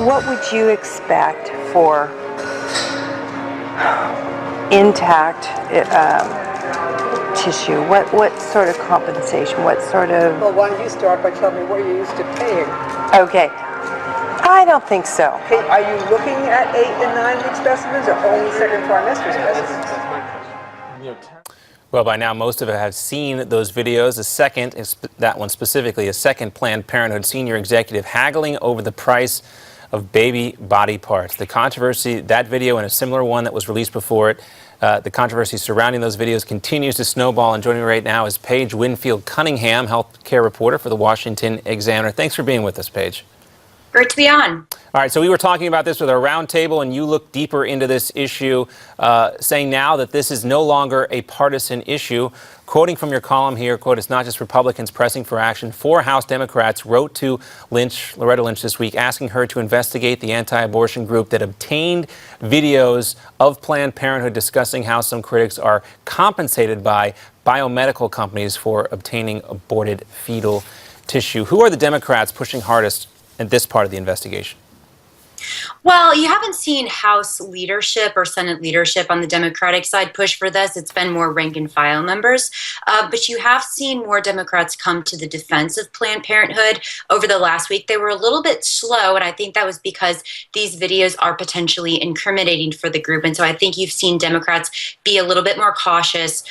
What would you expect for intact tissue? What sort of compensation? What sort of... Well, why don't you start by telling me what you're used to paying? Okay. I don't think so. Okay, are you looking at 8 and 9 week specimens or only second trimester specimens? Well, by now, most of us have seen those videos. The second is that one specifically, a second Planned Parenthood senior executive haggling over the price of baby body parts. The controversy, that video and a similar one that was released before it, the controversy surrounding those videos continues to snowball. And joining me right now is Paige Winfield Cunningham, health care reporter for the Washington Examiner. Thanks for being with us, Paige. Great to be on. All right, so we were talking about this with our roundtable, and you looked deeper into this issue, saying now that this is no longer a partisan issue. Quoting from your column here, quote, "It's not just Republicans pressing for action. 4 House Democrats wrote to Loretta Lynch this week, asking her to investigate the anti-abortion group that obtained videos of Planned Parenthood discussing how some critics are compensated by biomedical companies for obtaining aborted fetal tissue." Who are the Democrats pushing hardest in this part of the investigation? Well, you haven't seen House leadership or Senate leadership on the Democratic side push for this. It's been more rank and file members. But you have seen more Democrats come to the defense of Planned Parenthood over the last week. They were a little bit slow, and I think that was because these videos are potentially incriminating for the group. And so I think you've seen Democrats be a little bit more cautious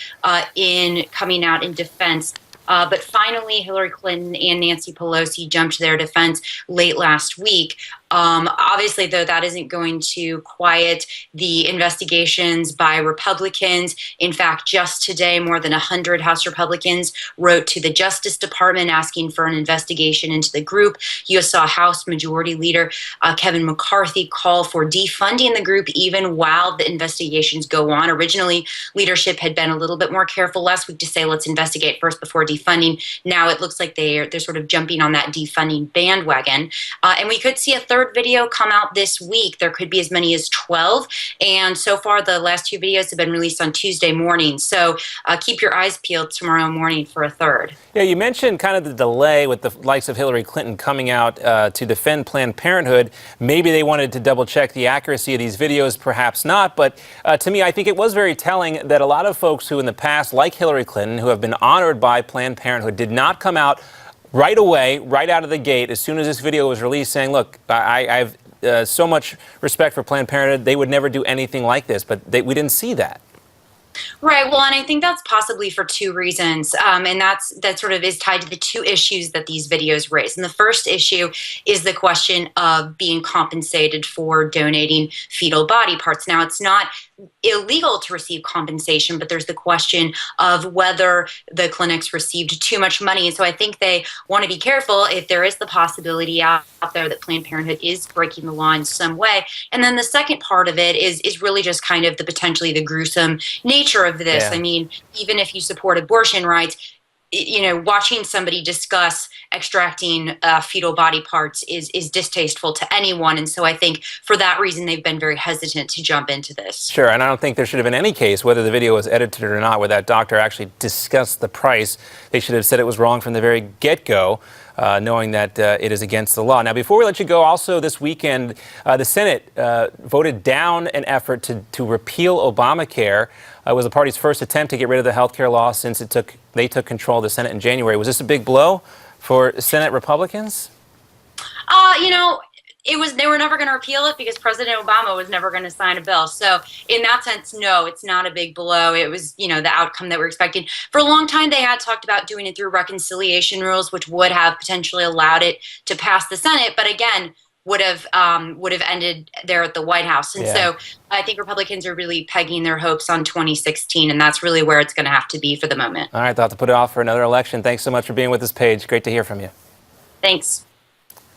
in coming out in defense. But finally, Hillary Clinton and Nancy Pelosi jumped to their defense late last week. Obviously, though, that isn't going to quiet the investigations by Republicans. In fact, just today, more than 100 House Republicans wrote to the Justice Department asking for an investigation into the group. You saw House Majority Leader Kevin McCarthy call for defunding the group even while the investigations go on. Originally, leadership had been a little bit more careful last week to say, let's investigate first before defunding. Now it looks like they're sort of jumping on that defunding bandwagon. And we could see a third video come out this week. There could be as many as 12. And so far, the last 2 videos have been released on Tuesday morning. So keep your eyes peeled tomorrow morning for a third. Yeah, you mentioned kind of the delay with the likes of Hillary Clinton coming out to defend Planned Parenthood. Maybe they wanted to double check the accuracy of these videos, perhaps not. But to me, I think it was very telling that a lot of folks who in the past, like Hillary Clinton, who have been honored by Planned Parenthood, did not come out right away, right out of the gate, as soon as this video was released, saying, look, I have so much respect for Planned Parenthood. They would never do anything like this. But we didn't see that. Right. Well, and I think that's possibly for 2 reasons. And that sort of is tied to the 2 issues that these videos raise. And the first issue is the question of being compensated for donating fetal body parts. Now, it's not illegal to receive compensation, but there's the question of whether the clinics received too much money. And so I think they want to be careful if there is the possibility out there that Planned Parenthood is breaking the law in some way. And then the second part of it is really just kind of the potentially the gruesome nature of this. Yeah. I mean, even if you support abortion rights, you know, watching somebody discuss extracting fetal body parts is distasteful to anyone. And so I think for that reason, they've been very hesitant to jump into this. Sure, and I don't think there should have been any case, whether the video was edited or not, where that doctor actually discussed the price. They should have said it was wrong from the very get-go, knowing that it is against the law. Now, before we let you go, also this weekend, the Senate voted down an effort to repeal Obamacare. It was the party's first attempt to get rid of the health care law since they took control of the Senate in January. Was this a big blow for Senate Republicans? You know, they were never going to repeal it because President Obama was never going to sign a bill. So in that sense, no, it's not a big blow. It was, you know, the outcome that we're expecting. For a long time, they had talked about doing it through reconciliation rules, which would have potentially allowed it to pass the Senate. But again, would have ended there at the White House. And so I think Republicans are really pegging their hopes on 2016, and that's really where it's going to have to be for the moment. All right, they'll have to put it off for another election. Thanks so much for being with us, Paige. Great to hear from you. Thanks.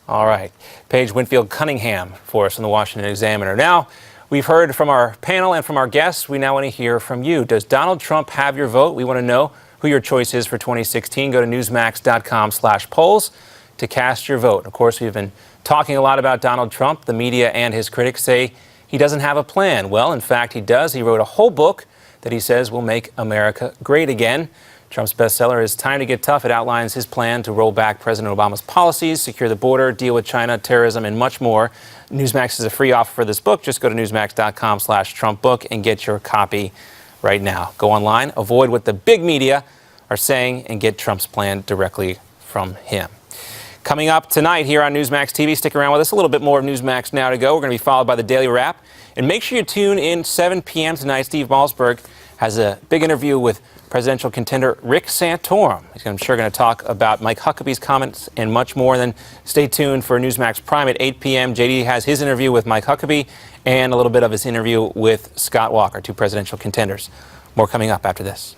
All right. Paige Winfield Cunningham for us on the Washington Examiner. Now, we've heard from our panel and from our guests. We now want to hear from you. Does Donald Trump have your vote? We want to know who your choice is for 2016. Go to newsmax.com/polls to cast your vote. Of course, we've been talking a lot about Donald Trump. The media and his critics say he doesn't have a plan. Well, in fact, he does. He wrote a whole book that he says will make America great again. Trump's bestseller is Time to Get Tough. It outlines his plan to roll back President Obama's policies, secure the border, deal with China, terrorism, and much more. Newsmax is a free offer for this book. Just go to newsmax.com/TrumpBook and get your copy right now. Go online, avoid what the big media are saying, and get Trump's plan directly from him. Coming up tonight here on Newsmax TV, stick around with us. A little bit more of Newsmax Now to go. We're going to be followed by the Daily Wrap. And make sure you tune in 7 p.m. tonight. Steve Malzberg has a big interview with presidential contender Rick Santorum. He's, I'm sure, going to talk about Mike Huckabee's comments and much more. And then stay tuned for Newsmax Prime at 8 p.m. JD has his interview with Mike Huckabee and a little bit of his interview with Scott Walker, two presidential contenders. More coming up after this.